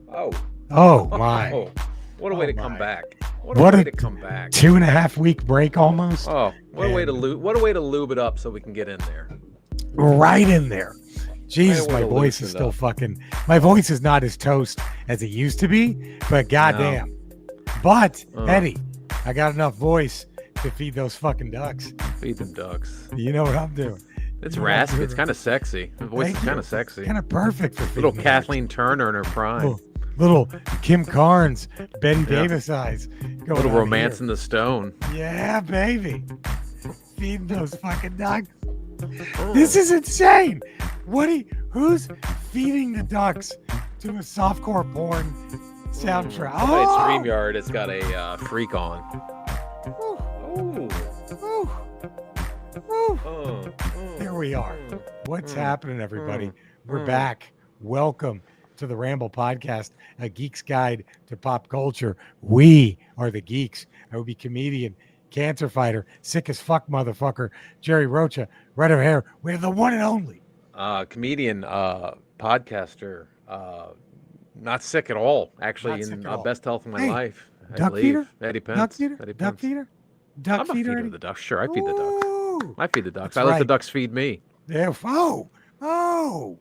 Oh my. Oh, what a way to come back. What a What way a to come back. 2.5 week break almost. Oh, what a way to lube it up so we can get in there. Right in there. Jesus, Right my away to voice loosen is it still up. fucking. My voice is not as toast as it used to be, but goddamn. But Eddie, I got enough voice to feed those fucking ducks. Feed them ducks. You know what I'm doing. It's raspy. It's kind of sexy. The voice is kind of sexy. Kind of perfect for Little feeding Kathleen Turner in her prime. Little Kim Carnes, Betty Davis eyes. Little Romance in the Stone. Yeah, baby. Feeding those fucking ducks. This is insane. Who's feeding the ducks to a softcore porn soundtrack? Oh! StreamYard, it's got a freak on. Here we are. What's happening, everybody? We're back. Welcome to the Ramble Podcast, a geek's guide to pop culture. We are the geeks. I will be comedian, cancer fighter, sick as fuck motherfucker, Jerry Rocha, red of hair. We're the one and only. Comedian, podcaster, not sick at all, actually, in best health of my life. Duck feeder? Eddie Pence. Duck feeder? Duck feeder? Duck I'm feeder? a feeder of the ducks. Sure, I feed the ducks. I feed the ducks. I right. let the ducks feed me. Yeah. Oh.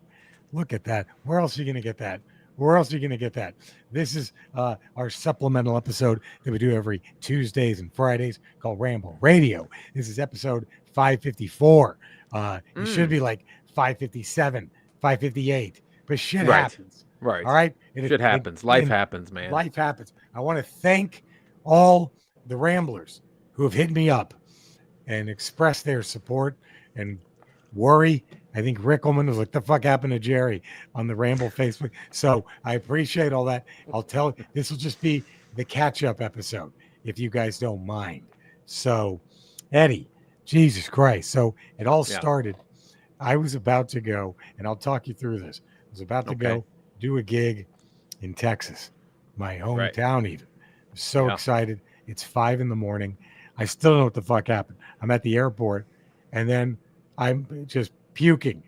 Look at that. Where else are you going to get that? Where else are you going to get that? This is our supplemental episode that we do every Tuesdays and Fridays called Ramble Radio. This is episode 554. It should be like 557, 558, but shit happens. Right. All right. Shit happens. Life happens, man. Life happens. I want to thank all the Ramblers who have hit me up and expressed their support and worry. I think Rickelman was like, the fuck happened to Jerry on the Ramble Facebook. So I appreciate all that. This will just be the catch-up episode, if you guys don't mind. So, Eddie, Jesus Christ. So it all started. I was about to go, and I'll talk you through this. I was about to go do a gig in Texas, my hometown even. I'm so excited. It's 5 a.m. I still don't know what the fuck happened. I'm at the airport, and then I'm just puking.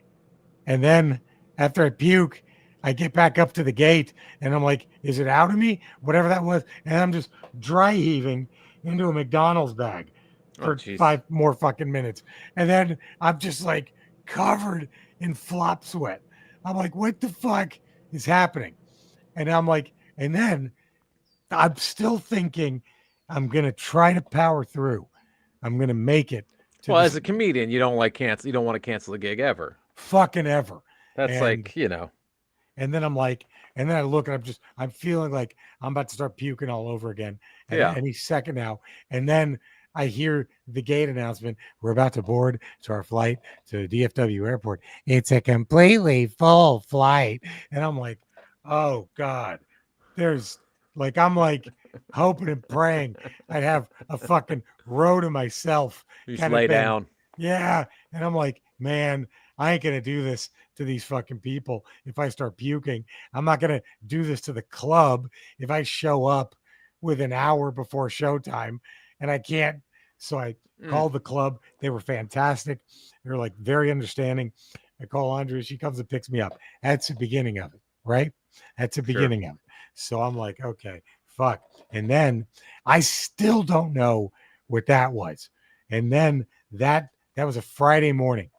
And then after I puke, I get back up to the gate, and I'm like, is it out of me? Whatever that was. And I'm just dry heaving into a McDonald's bag for 5 more fucking minutes. And then I'm just like covered in flop sweat. I'm like, what the fuck is happening? And I'm like, and then I'm still thinking I'm going to try to power through. I'm going to make it. Well, as a comedian, you don't want to cancel the gig ever. Fucking ever. That's And then I'm like, and then I look and I'm feeling like I'm about to start puking all over again. Any second now. And then I hear the gate announcement. We're about to board to our flight to DFW airport. It's a completely full flight. And I'm like, oh God, I'm like hoping and praying I'd have a fucking row to myself. You just lay down. Yeah. And I'm like, man, I ain't going to do this to these fucking people if I start puking. I'm not going to do this to the club if I show up with an hour before showtime and I can't. So I called the club. They were fantastic. They were like very understanding. I call Andrea. She comes and picks me up. That's the beginning of it, right? That's the beginning of it. So I'm like, okay, fuck. And then I still don't know what that was. And then that was a Friday morning.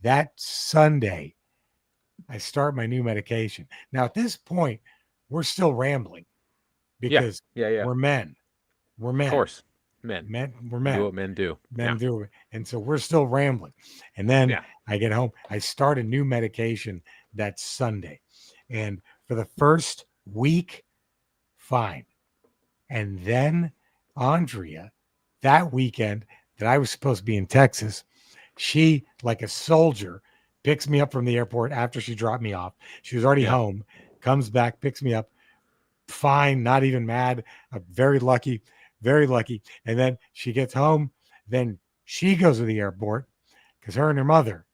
That Sunday, I start my new medication. Now, at this point, we're still rambling because we're men. We're men. Of course. We're men. Do what men do. Men do it. And so we're still rambling. And then I get home. I start a new medication that Sunday. And for the first week, fine. And then Andrea, that weekend that I was supposed to be in Texas, she, like a soldier, picks me up from the airport after she dropped me off. She was already home, comes back, picks me up. Fine, not even mad. I'm very lucky, very lucky. And then she gets home. Then she goes to the airport because her and her mother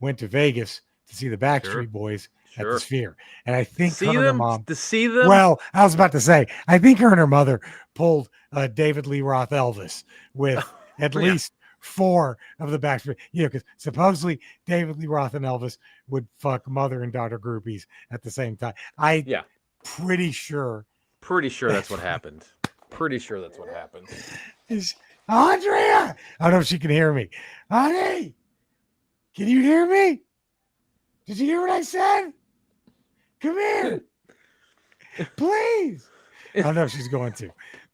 went to Vegas to see the Backstreet Boys at the Sphere. And I think her and her mom to see them. Well, I was about to say, I think her and her mother pulled David Lee Roth Elvis with at least 4 of the Backstreet. Because supposedly David Lee Roth and Elvis would fuck mother and daughter groupies at the same time. pretty sure. Pretty sure that's what happened. Pretty sure that's what happened. Is Andrea? I don't know if she can hear me. Honey, can you hear me? Did you hear what I said? Come here. Please. I don't know if she's going to.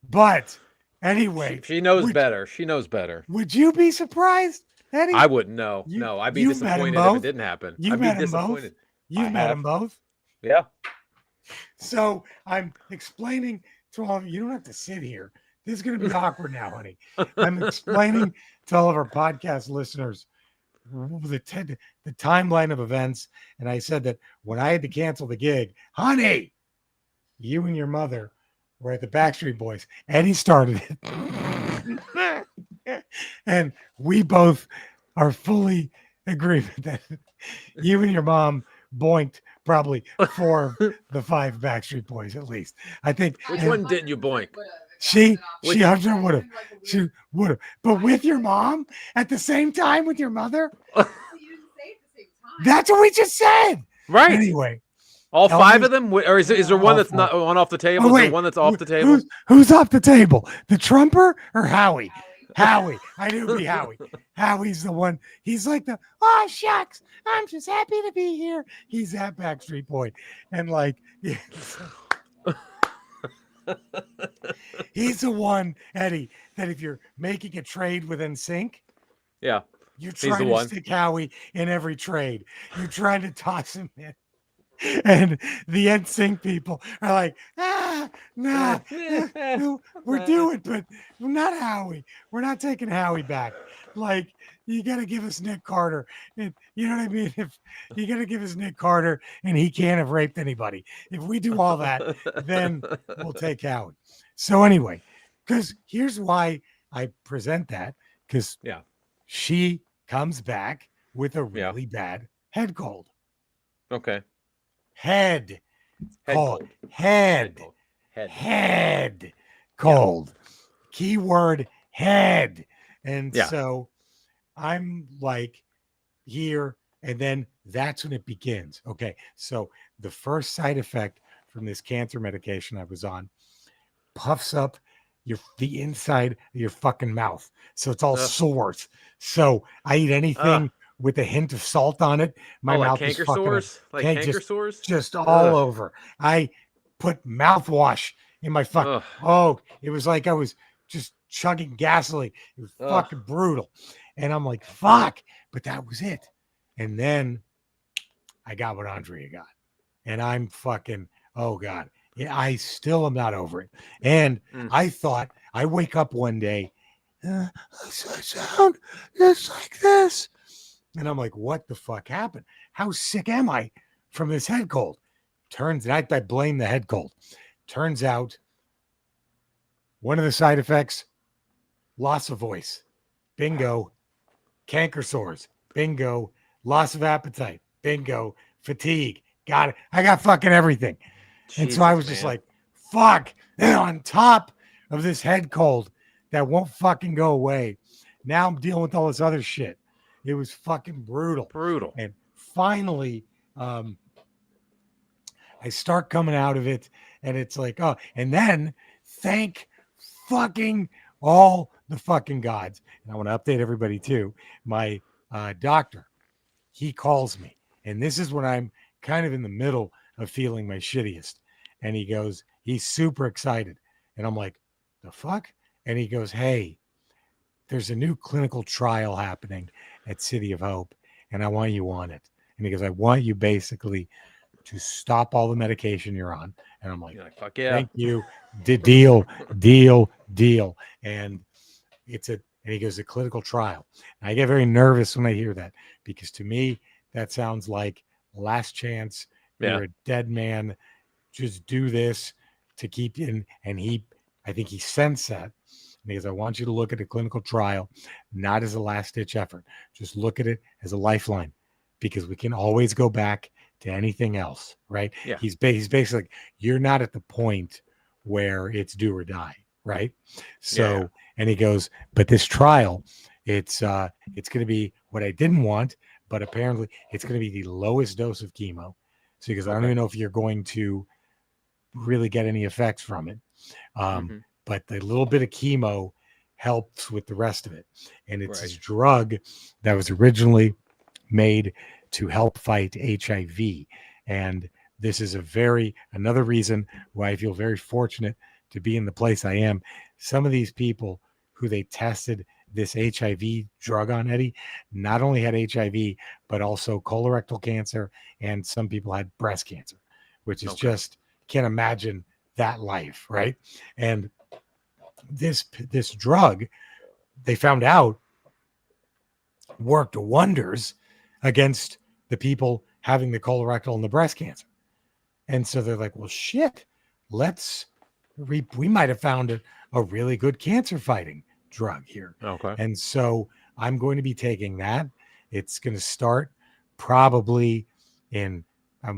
But anyway. She knows better. She knows better. Would you be surprised, Eddie? I wouldn't know. No, I'd be disappointed if it didn't happen. I'd be disappointed. You've met them both? Yeah. So I'm explaining to all of you, you don't have to sit here. This is going to be awkward now, honey. I'm explaining to all of our podcast listeners the timeline of events. And I said that when I had to cancel the gig, honey, you and your mother were at the Backstreet Boys. Eddie started it. And we both are fully agreement that you and your mom boinked probably 4 of the 5 Backstreet Boys at least. I think. Which one didn't you boink? I'm sure would have. She would have. But with your mom at the same time with your mother? That's what we just said. Right. Anyway. All 5 of them? Or is there one that's not one off the table? Is there one that's off the table? Who's off the table? The Trumper or Howie? Howie. I knew it'd be Howie. Howie's the one. He's like oh, shucks. I'm just happy to be here. He's that Backstreet Boy. And like, yeah. He's the one, Eddie, that if you're making a trade with NSYNC, yeah, you're trying to stick Howie in every trade. You're trying to toss him in. And the NSYNC people are like, no, we're doing, but not Howie. We're not taking Howie back. Like, you got to give us Nick Carter. You know what I mean? If you got to give us Nick Carter and he can't have raped anybody. If we do all that, then we'll take Howie. So anyway, because here's why I present that. Because she comes back with a really bad head cold. Okay. Head cold. Head cold. Keyword head. And so I'm like here, and then that's when it begins. Okay. So the first side effect from this cancer medication I was on puffs up the inside of your fucking mouth. So it's all sores. So I eat anything with a hint of salt on it. My mouth like is fucking sores? Like canker sores? Just all over. I put mouthwash in my fucking it was like I was just chugging gasoline. It was fucking brutal. And I'm like, fuck. But that was it. And then I got what Andrea got. And I'm fucking, oh God. Yeah, I still am not over it. And I thought, I wake up one day, I sound just like this. And I'm like, what the fuck happened? How sick am I from this head cold? Turns out, I blame the head cold. Turns out, one of the side effects, loss of voice. Bingo. Canker sores. Bingo. Loss of appetite. Bingo. Fatigue. Got it. I got fucking everything. Jesus, and so I was just like, fuck. And on top of this head cold that won't fucking go away, now I'm dealing with all this other shit. It was fucking brutal. And finally, I start coming out of it, and it's like, and then thank fucking all the fucking gods. And I want to update everybody too. My doctor, he calls me, and this is when I'm kind of in the middle of feeling my shittiest. And he goes, he's super excited. And I'm like, the fuck? And he goes, hey, there's a new clinical trial happening at City of Hope, and I want you on it. And he goes, I want you basically to stop all the medication you're on. And I'm like, fuck yeah. Thank you. Deal. And and he goes, a clinical trial. And I get very nervous when I hear that, because to me, that sounds like last chance. You're a dead man. Just do this to keep you in. And I think he sensed that. And he goes, I want you to look at a clinical trial, not as a last ditch effort. Just look at it as a lifeline, because we can always go back to anything else, right? Yeah. He's basically like, you're not at the point where it's do or die, right? So, and he goes, but this trial, it's going to be what I didn't want, but apparently it's going to be the lowest dose of chemo. So he goes, I don't even know if you're going to really get any effects from it. Mm-hmm. But the little bit of chemo helps with the rest of it. And it's Right. this drug that was originally made to help fight HIV. And this is another reason why I feel very fortunate to be in the place I am. Some of these people who they tested this HIV drug on, Eddie, not only had HIV, but also colorectal cancer, and some people had breast cancer, which is just, can't imagine that life, right? And this drug, they found out, worked wonders against the people having the colorectal and the breast cancer. And so they're like, well, shit, we might have found a really good cancer fighting drug here. Okay. And so I'm going to be taking that. It's going to start probably I'm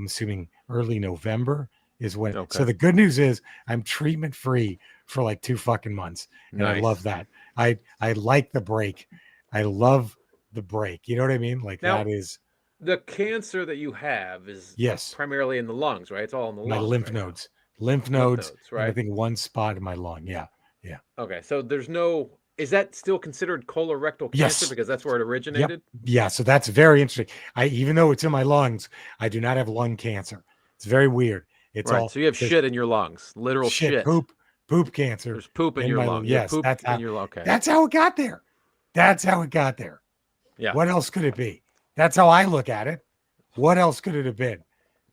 assuming early November is when. Okay. So the good news is I'm treatment free for like 2 fucking months. And nice. I love that. I like the break. I love the break. You know what I mean? Like, now, that is the cancer that you have is primarily in the lungs, right? It's all in the my lungs. lymph nodes, right? and I think one spot in my lung. Yeah. Okay, so is that still considered colorectal cancer? Yes. Because that's where it originated? Yep. Yeah, so that's very interesting. Even though it's in my lungs, I do not have lung cancer. It's very weird. It's right, all so you have shit in your lungs, literal shit. Poop cancer. There's poop in your lung. Yes, poop that's how, in your lung. Okay. That's how it got there. That's how it got there. Yeah. What else could it be? That's how I look at it. What else could it have been?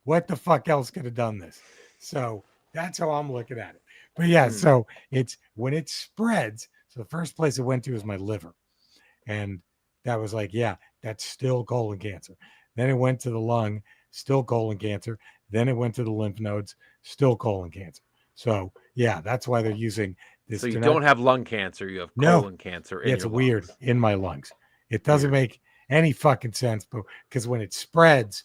What the fuck else could have done this? So that's how I'm looking at it. But yeah, so it's when it spreads. So the first place it went to is my liver. And that was like, yeah, that's still colon cancer. Then it went to the lung, still colon cancer. Then it went to the lymph nodes, still colon cancer. So yeah, that's why they're using this. So you don't have lung cancer, you have colon cancer in your lungs. It's weird in my lungs. It doesn't make any fucking sense, but because when it spreads,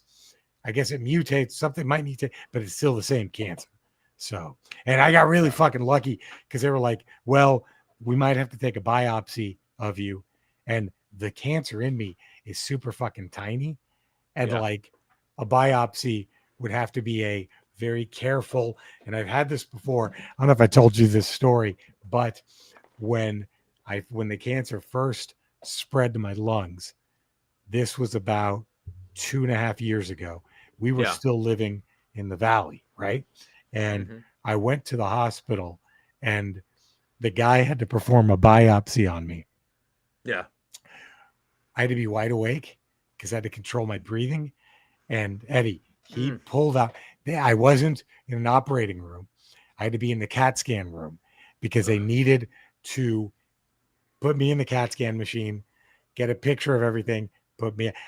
I guess it mutates. Something might mutate, but it's still the same cancer. So, and I got really fucking lucky because they were like, well, we might have to take a biopsy of you. And the cancer in me is super fucking tiny. And like a biopsy would have to be a very careful. And I've had this before. I don't know if I told you this story, but when the cancer first spread to my lungs, this was about 2.5 years ago. We were still living in the valley, right? And I went to the hospital and the guy had to perform a biopsy on me. Yeah. I had to be wide awake because I had to control my breathing. And Eddie, he pulled out. I wasn't in an operating room. I had to be in the CAT scan room because they needed to put me in the CAT scan machine, get a picture of everything,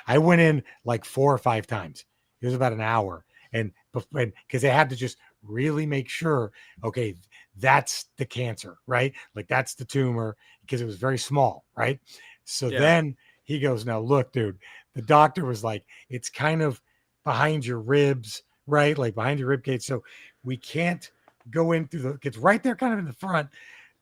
I went in like 4 or 5 times. It was about an hour. And because they had to just really make sure, okay, that's the cancer, right? Like that's the tumor because it was very small, right? So then he goes, now look, dude, the doctor was like, it's kind of behind your ribs, right? Like behind your rib cage. So we can't go in through it's right there kind of in the front,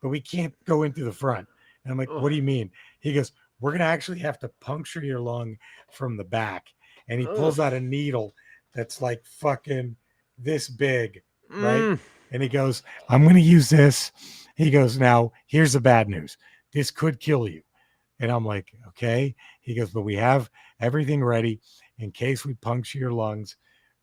but we can't go in through the front. And I'm like, what do you mean? He goes, we're going to actually have to puncture your lung from the back. And he pulls out a needle that's like fucking this big, right? And he goes, I'm going to use this. He goes, now here's the bad news. This could kill you. And I'm like, okay. He goes, but we have everything ready in case we puncture your lungs.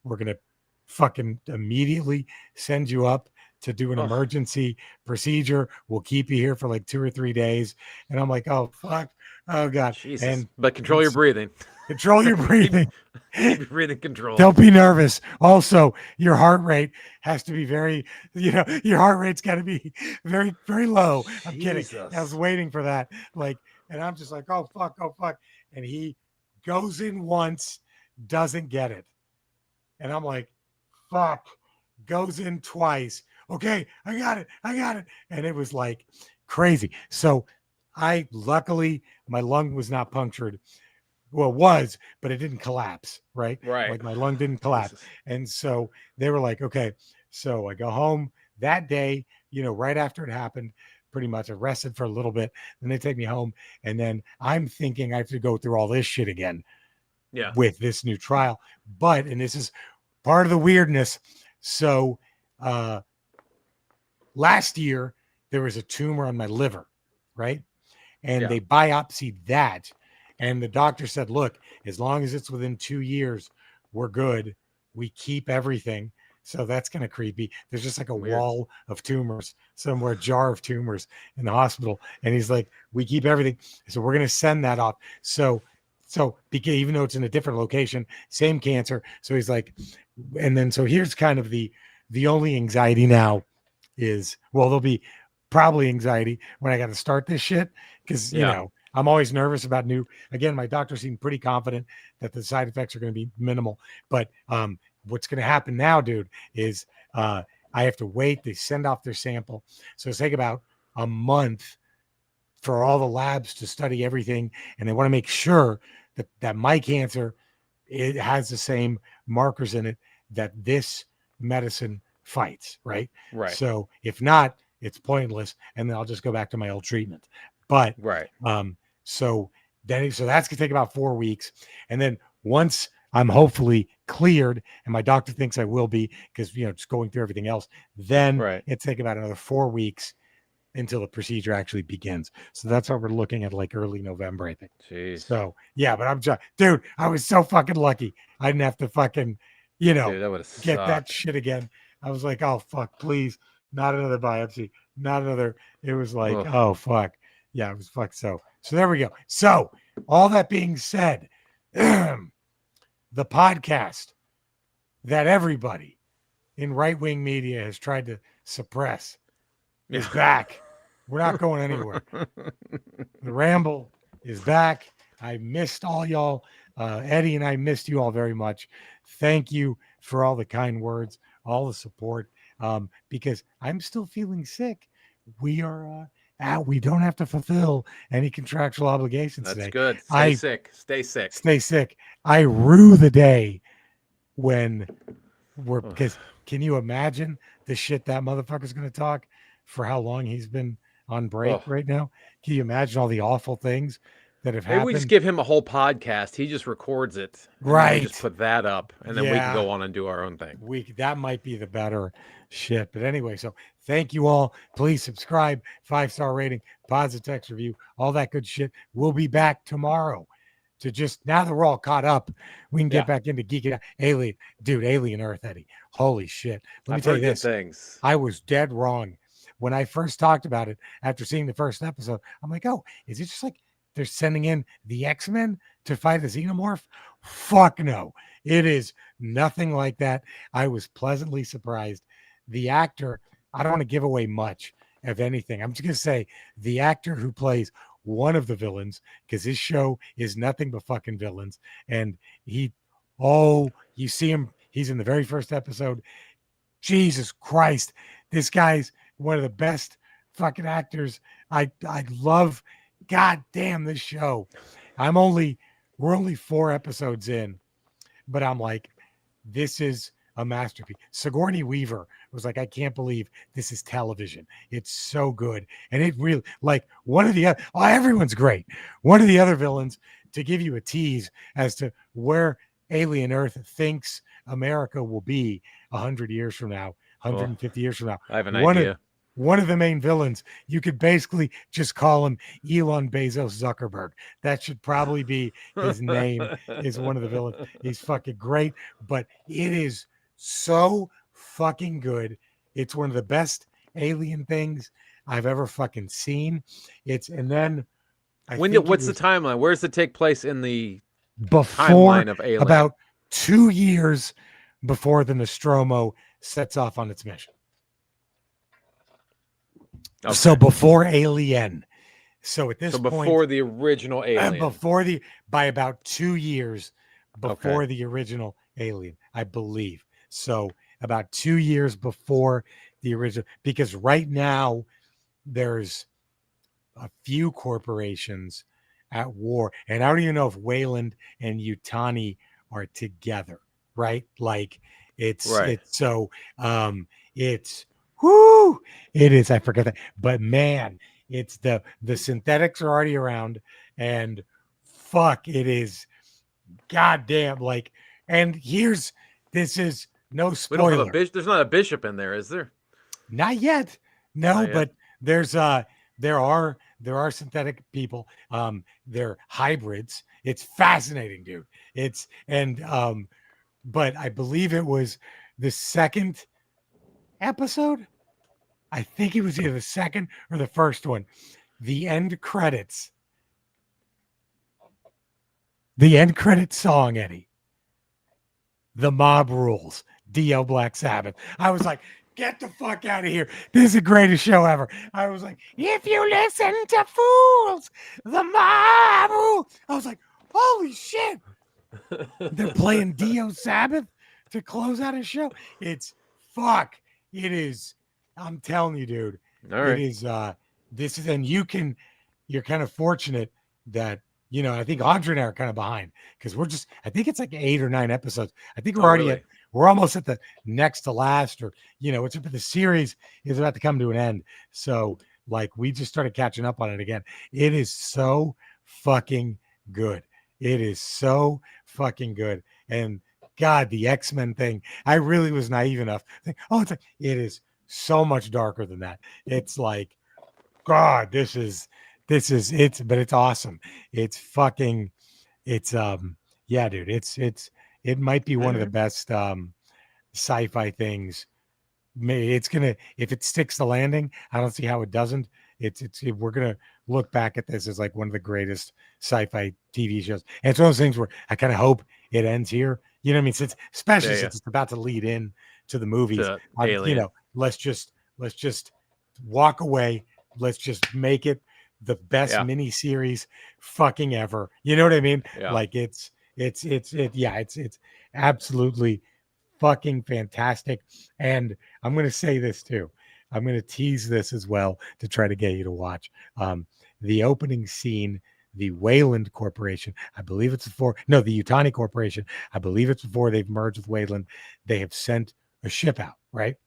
We're going to fucking immediately send you up to do an emergency procedure. We'll keep you here for like 2 or 3 days. And I'm like, oh, fuck. Oh, God. Jesus. But control your breathing. Control your breathing. Keep your breathing control. Don't be nervous. Also, your heart rate has to be very, your heart rate's got to be very, very low. I'm kidding. I was waiting for that. And I'm just like, oh, fuck. And he goes in once, doesn't get it. And I'm like, fuck. Goes in twice. Okay, I got it. And it was like crazy. So luckily, my lung was not punctured. Well, it was, but it didn't collapse, right? Right. Like my lung didn't collapse. Jesus. And so they were like, okay. So I go home that day, right after it happened, pretty much. I rested for a little bit. Then they take me home. And then I'm thinking I have to go through all this shit again with this new trial. And this is part of the weirdness. So last year there was a tumor on my liver, right? And Yeah. they biopsied that. And the doctor said, look, as long as it's within 2 years, we're good. We keep everything. So that's kind of creepy. There's just like a Weird. wall of tumors, somewhere, a jar of tumors in the hospital. And he's like, we keep everything. So we're going to send that off. So because even though it's in a different location, same cancer. So he's like, and then so here's kind of the only anxiety now is, well, there'll be probably anxiety when I got to start this shit because you know I'm always nervous about new. Again, my doctor seemed pretty confident that the side effects are going to be minimal, but what's going to happen now, dude, is I have to wait. They send off their sample, so it's take about a month for all the labs to study everything, and they want to make sure that my cancer, it has the same markers in it that this medicine fights, right? Right. So if not, it's pointless, and then I'll just go back to my old treatment. But so that's gonna take about 4 weeks, and then once I'm hopefully cleared, and my doctor thinks I will be, because just going through everything else, then it's take about another 4 weeks until the procedure actually begins. So that's what we're looking at, like early November, I think. Jeez. So yeah, but I'm just, dude, I was so fucking lucky. I didn't have to fucking, dude, that get that shit again. I was like, oh fuck, please, not another biopsy, not another. It was like, oh fuck, yeah, it was fuck. So there we go. So all that being said, the podcast that everybody in right-wing media has tried to suppress is back. We're not going anywhere. The Ramble is back. I missed all y'all. Eddie and I missed you all very much. Thank you for all the kind words, all the support, because I'm still feeling sick. We are we don't have to fulfill any contractual obligations That's today. good. Stay sick. Stay sick. Stay sick. I rue the day when we're, because can you imagine the shit that motherfucker's going to talk for how long he's been on break right now? Can you imagine all the awful things that have happened? Maybe we just give him a whole podcast. He just records it. And we just put that up, and then we can go on and do our own thing. That might be the better shit. But anyway, so thank you all. Please subscribe, 5-star rating, positive text review, all that good shit. We'll be back tomorrow to just, now that we're all caught up, we can get back into geeking out. Alien Earth, Eddie. Holy shit. Let me tell you this. Things. I was dead wrong. When I first talked about it after seeing the first episode, I'm like, oh, is it just like they're sending in the X-Men to fight the Xenomorph? Fuck no. It is nothing like that. I was pleasantly surprised. The actor, I don't want to give away much of anything. I'm just going to say the actor who plays one of the villains, because his show is nothing but fucking villains. And you see him, he's in the very first episode. Jesus Christ. This guy's one of the best fucking actors. I love, god damn, this show. We're only 4 episodes in, but I'm like, this is a masterpiece. Sigourney Weaver was like, I can't believe this is television. It's so good. And it really, like, one of the other, everyone's great. One of the other villains, to give you a tease as to where Alien Earth thinks America will be 100 years from now, 150 years from now. I have an idea. One of the main villains, you could basically just call him Elon Bezos Zuckerberg. That should probably be his name, is one of the villains. He's fucking great, but it is so fucking good. It's one of the best alien things I've ever fucking seen. What's the timeline? Where does it take place in the timeline of Alien? About 2 years before the Nostromo sets off on its mission. Okay. So before Alien. So at this point, before the original Alien. By about 2 years before the original Alien, I believe. So about 2 years before the original, because right now there's a few corporations at war, and I don't even know if Wayland and Yutani are together, right? Like it's it is, I forget that, but man, it's the synthetics are already around, and fuck, it is goddamn, like, and this is No We don't have a spoiler. bishop. There's not a bishop in there, is there? Not yet. No, Not yet. but there are synthetic people. They're hybrids. It's fascinating, dude. But I believe it was the second episode. I think it was either the second or the first one. The end credits. The end credit song, Eddie. The Mob Rules. D.O. Black Sabbath. I was like, get the fuck out of here. This is the greatest show ever. I was like, if you listen to fools, the mob rules. I was like, holy shit. They're playing D.O. Sabbath to close out a show. It is. I'm telling you, dude. All right. It is. And you're kind of fortunate that, I think Audrey and I are kind of behind because I think it's like 8 or 9 episodes. I think we're almost at the next to last, or, the series is about to come to an end. So like we just started catching up on it again. It is so fucking good. It is so fucking good. And God, the X-Men thing, I really was naive enough to think, it is so much darker than that. It's like, God, but it's awesome. It's fucking, yeah, dude, it might be one of the best sci-fi things. If it sticks the landing, I don't see how it doesn't. We're gonna look back at this as like one of the greatest sci-fi TV shows. And it's one of those things where I kind of hope it ends here. You know what I mean? Since it's about to lead in to the movies. Let's just walk away. Let's just make it the best mini series fucking ever. You know what I mean? Yeah. Like it's absolutely fucking fantastic. And I'm going to say this too. I'm going to tease this as well to try to get you to watch. The opening scene, the Wayland Corporation, I believe it's the Yutani Corporation, I believe it's before they've merged with Wayland. They have sent a ship out, right?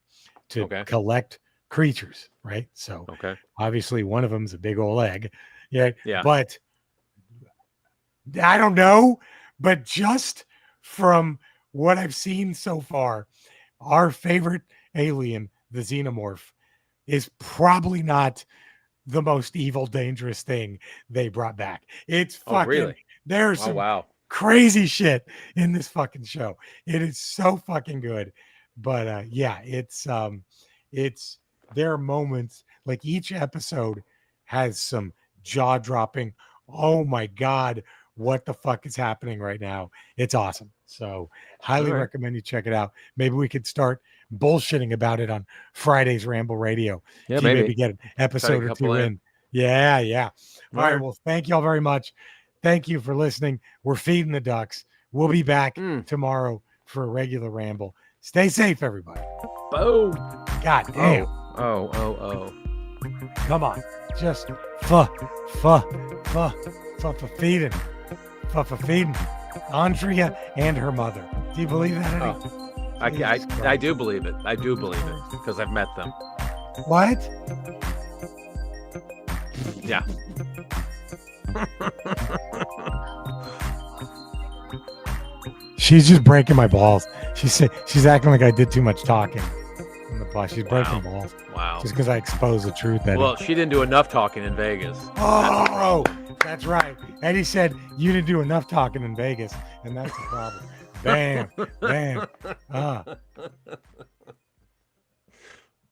To collect creatures, right? So obviously one of them is a big old egg. Yeah. But I don't know, but just from what I've seen so far, our favorite alien, the xenomorph, is probably not the most evil, dangerous thing they brought back. It's fucking, really? There's some crazy shit in this fucking show. It is so fucking good. But there are moments, like each episode has some jaw-dropping, oh my God, what the fuck is happening right now? It's awesome. So highly recommend you check it out. Maybe we could start bullshitting about it on Friday's Ramble Radio. Yeah, maybe get an episode or two in. Yeah. All right. Well, thank y'all very much. Thank you for listening. We're feeding the ducks. We'll be back tomorrow for a regular Ramble. Stay safe, everybody. Boom. God damn. Oh. Come on. Just feeding Andrea and her mother. Do you believe that, Eddie? I do believe it. I do believe it because I've met them. What? Yeah. She's just breaking my balls. She's acting like I did too much talking on the pod. She's breaking balls. Wow. Just because I exposed the truth. Eddie. Well, she didn't do enough talking in Vegas. Oh, that's right. Eddie said you didn't do enough talking in Vegas, and that's the problem. Bam.